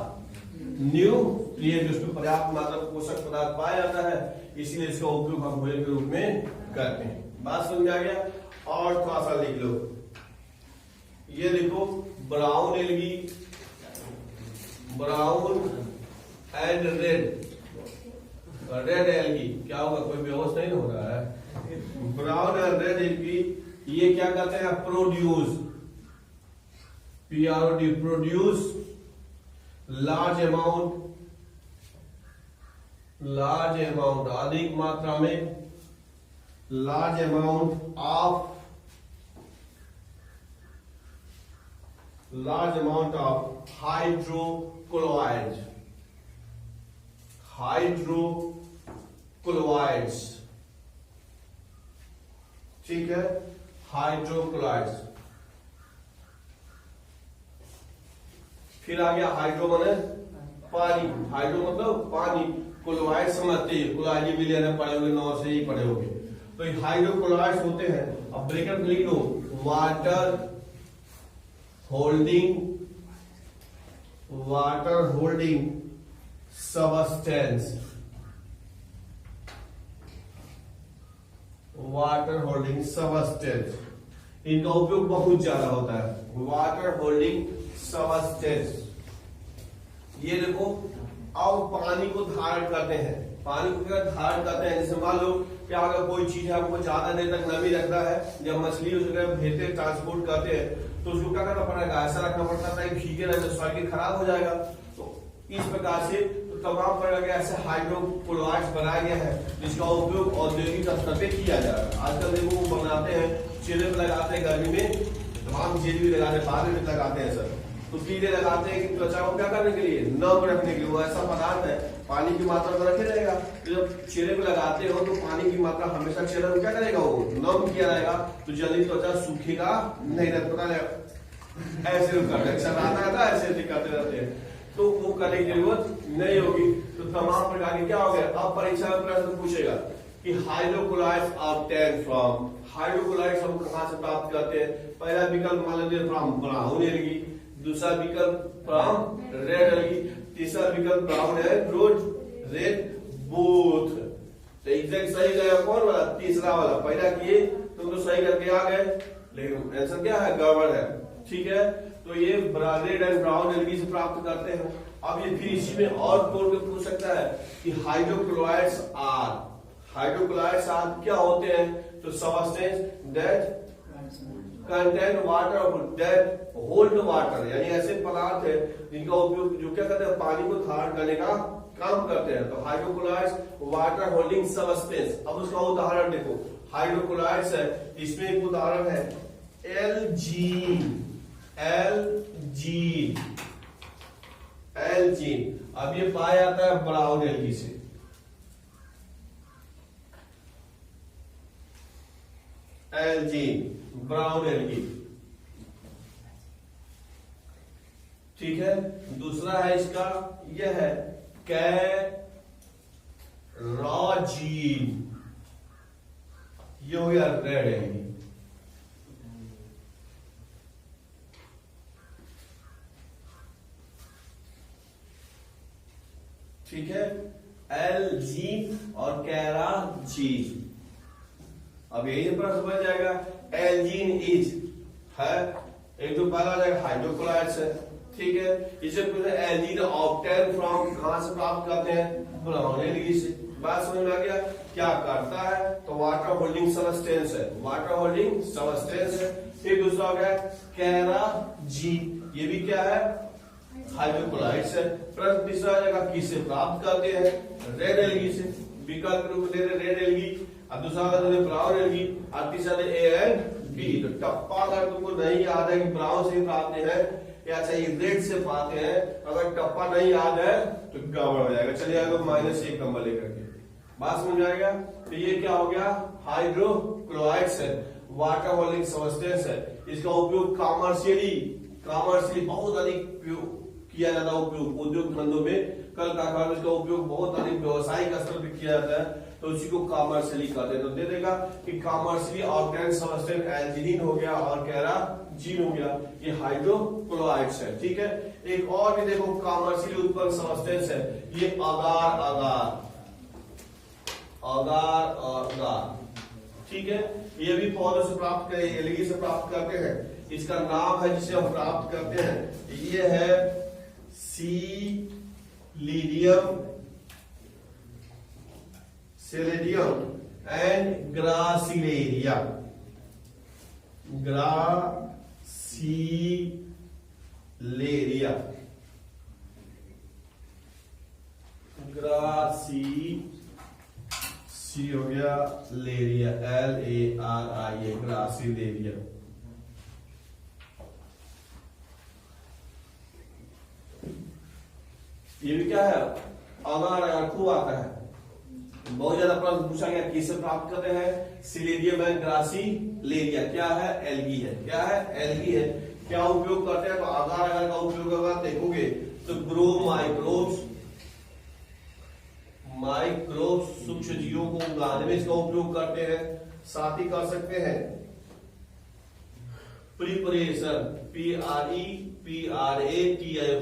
न्यूट्रिएंट, उसमें पर्याप्त मात्रा में पोषक पदार्थ पाया जाता है, इसीलिए इसका उपयोग हम भोजन के रूप में करते हैं। बात समझ में आ गया? और थोड़ा सा लिख लो, ये देखो brown algae, brown and red, red algae क्या होगा? कोई व्यवस्था नहीं हो रहा है। ब्राउन एंड रेड एलगी ये क्या करते हैं? Produce, PROD, produce large amount अधिक मात्रा में, लार्ज अमाउंट ऑफ हाइड्रोक्लोराइड्स, ठीक है, हाइड्रोक्लोराइड्स। फिर आ गया हाइड्रो माने पानी, हाइड्रो मतलब पानी, क्लोराइड समझते हैं, क्लोराइड भी लेना पड़े होंगे, 9 से ही पड़े होंगे। तो हाइड्रोक्लोराइड्स होते हैं। अब ब्रैकेट में लिख लो water holding substance, water holding substance, इनका उपयोग बहुत ज्यादा होता है। वाटर होल्डिंग सबस्टेंस, ये देखो अब पानी को धारण करते हैं, पानी को क्या धारण करते हैं? जैसे मान लो क्या अगर कोई चीज है हमको ज्यादा देर तक नमी रखना है, जब मछली उसको भेजते ट्रांसपोर्ट करते हैं तो उसको क्या करना पड़ेगा? ऐसा रखना पड़ता है कि भीगे रहे तो साइकिल खराब हो जाएगा। तो इस प्रकार से तमाम प्रकार के ऐसे हाइड्रोक्लोराइड्स बनाए गए हैं जिसका उपयोग औद्योगिक स्तर पे किया जा रहा है। आजकल देखो वो बनाते हैं, चेहरे पे लगाते हैं, गर्मी में तमाम चीज भी लगाते हैं, बाल में लगाते हैं सर, तो सीधे लगाते हैं कि त्वचा को क्या करने के लिए? नम रखने के लिए। वो ऐसा पदार्थ है पानी की मात्रा को रखे रहेगा, तो जब चेहरे पे लगाते हो तो पानी की मात्रा हमेशा चेहरे को क्या करेगा? वो नम किया रहेगा, तो जल्दी त्वचा सूखेगा नहीं रहता। पता नहीं ऐसे करते हैं, ऐसे करते रहते हैं। तो वो करने की जरूरत नहीं होगी। तो तमाम प्रकार के क्या हो गया। अब परीक्षा में प्रश्न पूछेगा कि हाइड्रोक्लोराइड्स ऑब्टेन फ्रॉम, हाइड्रोक्लोराइड्स हम कहां से प्राप्त करते हैं। पहला विकल्प मान लीजिए फ्रॉम ब्राउन एल्गी, दूसरा विकल्प फ्रॉम रेड एल्गी, तीसरा विकल्प ब्राउन एंड रेड बोथ। तो एग्जैक्ट सही गया कौन वाला, तीसरा वाला। पहला किए तुम तो सही करके आ गए, लेकिन आंसर क्या है, गड़बड़ है। ठीक है, तो ये रेड एंड ब्राउन एल्गी से प्राप्त करते हैं। अब ये फिर इसी में और तोड़ के पूछ सकता है कि हाइड्रोक्लोराइड्स आर क्या होते हैं। तो substance that contain water that hold water, यानी ऐसे पदार्थ है जिनका उपयोग जो क्या करते हैं, पानी को धारण करने का काम करते हैं। तो हाइड्रोक्लोराइड्स वाटर होल्डिंग सबस्टेंस। अब उसका उदाहरण देखो, हाइड्रोक्लोराइड्स है, इसमें एक उदाहरण है एल्जीन। अब ये पाया जाता है ब्राउन एल्गी से। Elgin, brown algae. ठीक है, दूसरा है इसका, यह है कैरोजीन, ये हो गया रेड एल्गी। ठीक है, एल्जीन और कैराजीन। अब यही प्रश्न बन जाएगा, एल्जीन इज है, एक तो पहला जाएगा हाइड्रोक्लोराइड्स है। ठीक है, इसे पूछे एल्जीन ऑब्टेन फ्रॉम, कहां से प्राप्त करते हैं, ब्राउन एल्गी से। बात समझ में आ गया, क्या करता है, तो वाटर होल्डिंग सबस्टेंस है, वाटर होल्डिंग सबस्टेंस है। फिर दूसरा हो गया कैराजीन, ये भी क्या है, हाइड्रोक्लोराइड्स है। प्रश्न तीसरा जाएगा, किससे प्राप्त करते हैं, रेड एल्गी से। विकल्प रूप दे रेड एल्गी, और दूसरा ब्राउन एल्गी, और तीसरा ए एंड बी। तो टप्पा अगर तुमको नहीं याद है कि ब्राउन से प्राप्त है या चाहिए रेड से पाते हैं, अगर टप्पा नहीं याद है तो गड़बड़ हो जाएगा। चलिए अगर -1 नंबर लेकर के बात समझ आएगा। तो ये क्या हो गया, हाइड्रोक्लोराइड्स है, वाटर होल्डिंग सबस्टेंस है। इसका उपयोग कॉमर्शियली बहुत अधिक किया जाता है, उपयोग उद्योग धंधों में, कल कारखानों में इसका उपयोग बहुत अधिक व्यवसायिक स्तर पर किया जाता है, तो उसी को कॉमर्शियली कहते हैं। तो दे देगा कि कॉमर्शियली ऑब्टेन सबस्टेंस एल्जीन हो गया और कैराजीन हो गया, ये हाइड्रोक्लोराइड्स है। ठीक है, एक और भी देखो कॉमर्शियली उत्पन्न सबस्टेंस है, ये अगार। ठीक है, ये भी पौधों से प्राप्त करते, एल्गी से प्राप्त करते हैं। इसका नाम है जिसे हम प्राप्त करते हैं, ये है सेलेडियम एंड ग्रासिलेरिया। सी हो गया, लेरिया, LARIA, ग्रासिलेरिया। ये भी क्या है, अगार, खूब आता है, बहुत ज्यादा प्रश्न पूछा गया, किससे प्राप्त करते हैं, सिलेडियम एंड ग्रासिलेरिया। क्या है, एल्गी है। क्या है, एल्गी है। क्या उपयोग करते हैं, तो अगार का उपयोग अगर देखोगे तो ग्रो माइक्रोब्स सूक्ष्म जीवों को उगाने में इसका उपयोग करते हैं। साथ ही कर सकते हैं preparation, PREPRATI,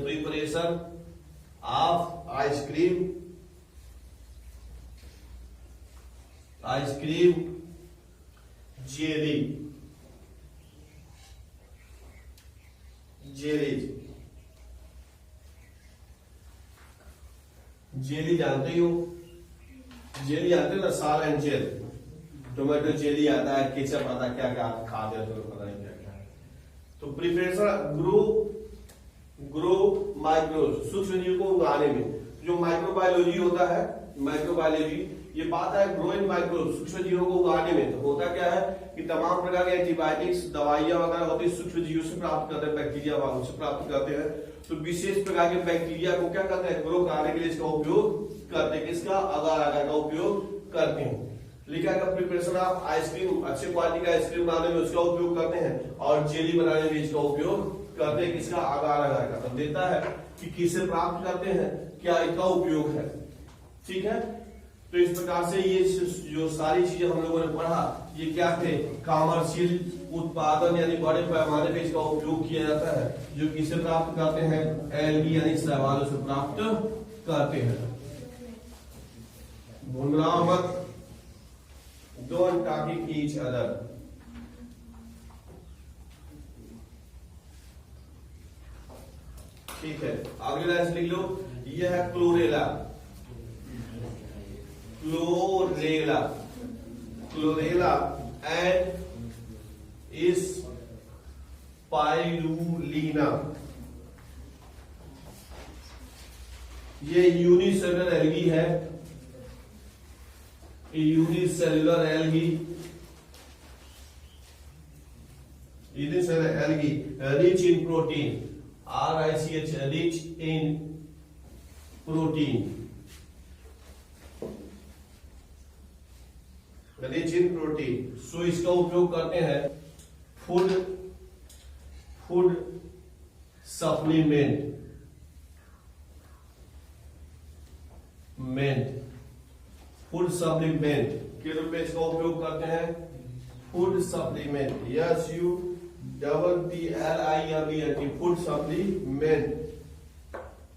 preparation of ice cream jelly जानते हो, जेली आते हो ना, साल एंड जेल, टोमेटो जेली आता है, केचप आता है, क्या क्या खाते हैं तो पता नहीं क्या क्या। तो प्रिपरेशन ग्रो माइक्रो, सूक्ष्म जीव को उगाने में, जो माइक्रोबायोलॉजी होता है, माइक्रोबायोलॉजी ये बात है, ग्रोइंग माइक्रो, सूक्ष्म जीवों को उगाने में। तो होता क्या है कि तमाम प्रकार के एंटीबायोटिक्स, दवाइयां वगैरह होती है, सूक्ष्म जीवों से प्राप्त करते हैं, बैक्टीरिया वालों से प्राप्त करते हैं। तो विशेष प्रकार के बैक्टीरिया को क्या करते हैं, ग्रो कराने के लिए इसका उपयोग करते हैं। किसका, अगार का उपयोग करते हैं। लिखा है प्रिपरेशन ऑफ आइसक्रीम, अच्छे क्वालिटी का आइसक्रीम बनाने में उसका उपयोग करते हैं, और जेली बनाने में इसका उपयोग करते हैं किसका, आकार आकार का, तब देता है कि किसे प्राप्त करते हैं, क्या इनका उपयोग है। ठीक है, तो इस प्रकार से ये जो सारी चीजें हम लोगों ने पढ़ा, ये क्या थे, कॉमर्शियल उत्पादन यानी बड़े पैमाने पे इसका उपयोग किया जाता है, जो किसे प्राप्त करते हैं, एल्गी यानी शैवालों से प्राप्त करते हैं। भुनराव मत, डोंट टॉकिंग ईच अदर। ठीक है, अगली लाइन लिख लो, यह है chlorella. Chlorella, chlorella and spirulina, ये यूनिसेलुलर एल्गी है, unicellular algae, unicellular algae rich in protein, RICH, rich in protein, rich in protein. So इसका उपयोग करते हैं फूड सप्लीमेंट फूड सप्लीमेंट के रूप में इसका उपयोग करते हैं, food supplement, SUPPLIMENT,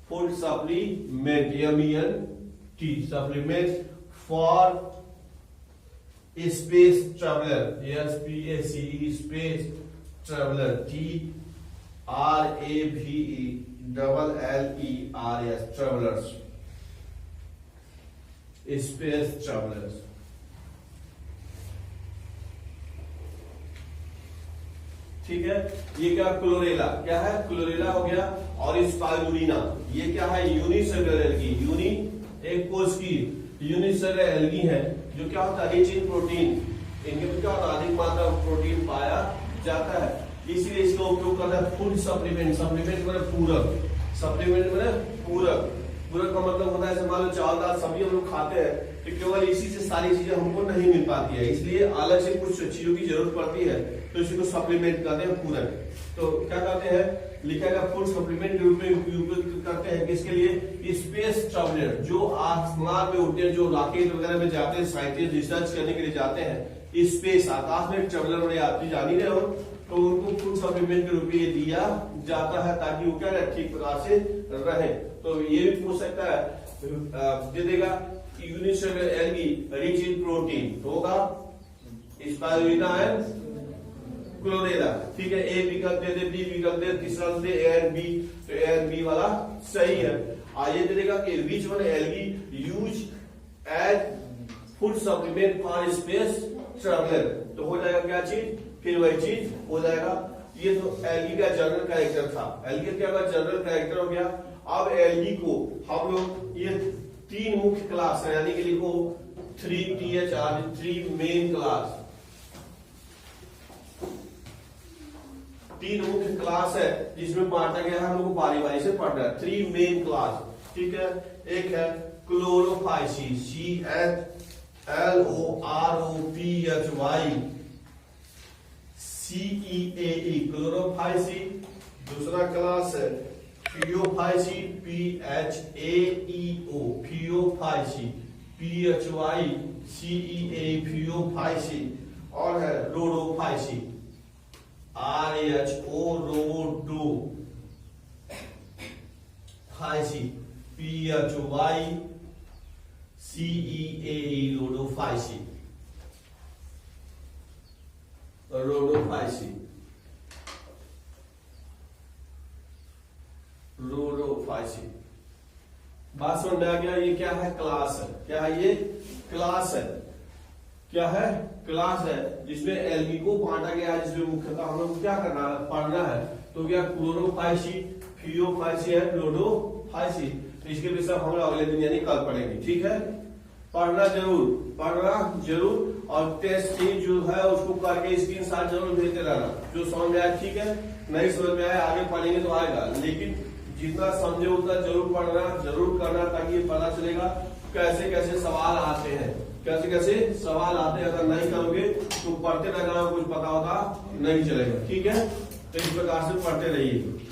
food supplement MENT, supplement for space traveller, SPACE, space traveller, TRAVELLERS, travellers, space travellers. ठीक है, ये क्या, क्लोरेला, क्या है, क्लोरेला हो गया। और स्पाइरुलिना, ये क्या है, यूनिसेलुलर एल्गी, एक कोष की यूनिसेलुलर एल्गी है, जो क्या होता है, रिच इन प्रोटीन, इनके में क्या होता है, अधिक मात्रा में प्रोटीन पाया जाता है, इसलिए इसका उपयोग करता है फूड सप्लीमेंट, सप्लीमेंट मतलब पूरक, सप्लीमेंट मतलब पूरक, पूरक का मतलब होता है, मान लो चावल दाल सब्जी हम लोग खाते हैं, तो केवल इसी से सारी चीजें हमको नहीं मिल पाती है, इसलिए अलग से कुछ चीजों की जरूरत पड़ती है, तो इसी को सप्लीमेंट करते हैं, पूरक। तो क्या कहते हैं, लिखा गया फूड सप्लीमेंट के रूप में उपयोग करते हैं, किसके लिए, स्पेस ट्रैवलर, जो आसमान में उड़ते हैं, जो रॉकेट वगैरह में जाते हैं, साइंटिस्ट रिसर्च करने के लिए जाते हैं, स्पेस आकाश में ट्रैवलर में यात्री जान ही रहे हो, तो उनको फूड सप्लीमेंट के रूप में ये दिया जाता है, ताकि वो क्या ठीक प्रकार से रहे। तो ये भी पूछ सकता है, दे देगा unicellular algae rich in protein, तो होगा स्पाइरुलिना एंड क्लोरेला। ठीक है, ए विकल्प दे दे, बी विकल्प दे, तीसरा दे ए एंड बी, तो ए एंड बी वाला सही है। आइए दे देगा कि which one algae use as food supplement for space traveller, तो हो जाएगा क्या चीज, फिर वही चीज हो जाएगा। ये तो एल्गी का जनरल कैरेक्टर था, एल्गी क्या होगा, जनरल कैरेक्टर हो गया। अब एल्गी को हम लोग, ये तीन मुख्य क्लास है, यानी कि लिखो 3 मेन क्लास, तीन मुख्य क्लास है, जिसमें बांटा गया है, हम लोग को बारी बारी से पढ़ना है, 3 मेन क्लास। ठीक है, एक है क्लोरोफाइसी, CHLOROPHYCEAE, क्लोरोफाइसी। दूसरा क्लास है Phaeophyceae, PHAEO, Phaeophyceae, PHYCEA, Phaeophyceae. और है रोडोफाइसी, RHO, रोडो फाइसी, PHYCEAE, रोडोफाइसी, रोडोफाइसी, रोडोफाइसी। बात समझ में आ गया, ये क्या है, क्लास है, क्या है, ये क्लास है, क्या है, क्लास है, जिसमें एल्गी को बांटा गया है, जिसमें मुख्यतः हम लोग क्या करना है, पढ़ना है। तो क्या क्लोरोफाइसी, फियोफाइसी है, रोडोफाइसी। तो इसके विषय हम लोग अगले दिन यानी कल पढ़ेंगे। ठीक है, पढ़ना जरूर, और टेस्ट जो है उसको करके स्क्रीनशॉट जरूर भेजते रहना, जो समझ में आया ठीक है, नहीं समझ में आया आगे पढ़ेंगे तो आएगा, लेकिन जितना समझे उतना जरूर पढ़ना, जरूर करना, ताकि ये पता चलेगा कैसे कैसे सवाल आते हैं, कैसे कैसे सवाल आते हैं। अगर नहीं करोगे तो पढ़ते रहना, कुछ पता होता नहीं चलेगा। ठीक है। तो इस प्रकार से पढ़ते रहिए।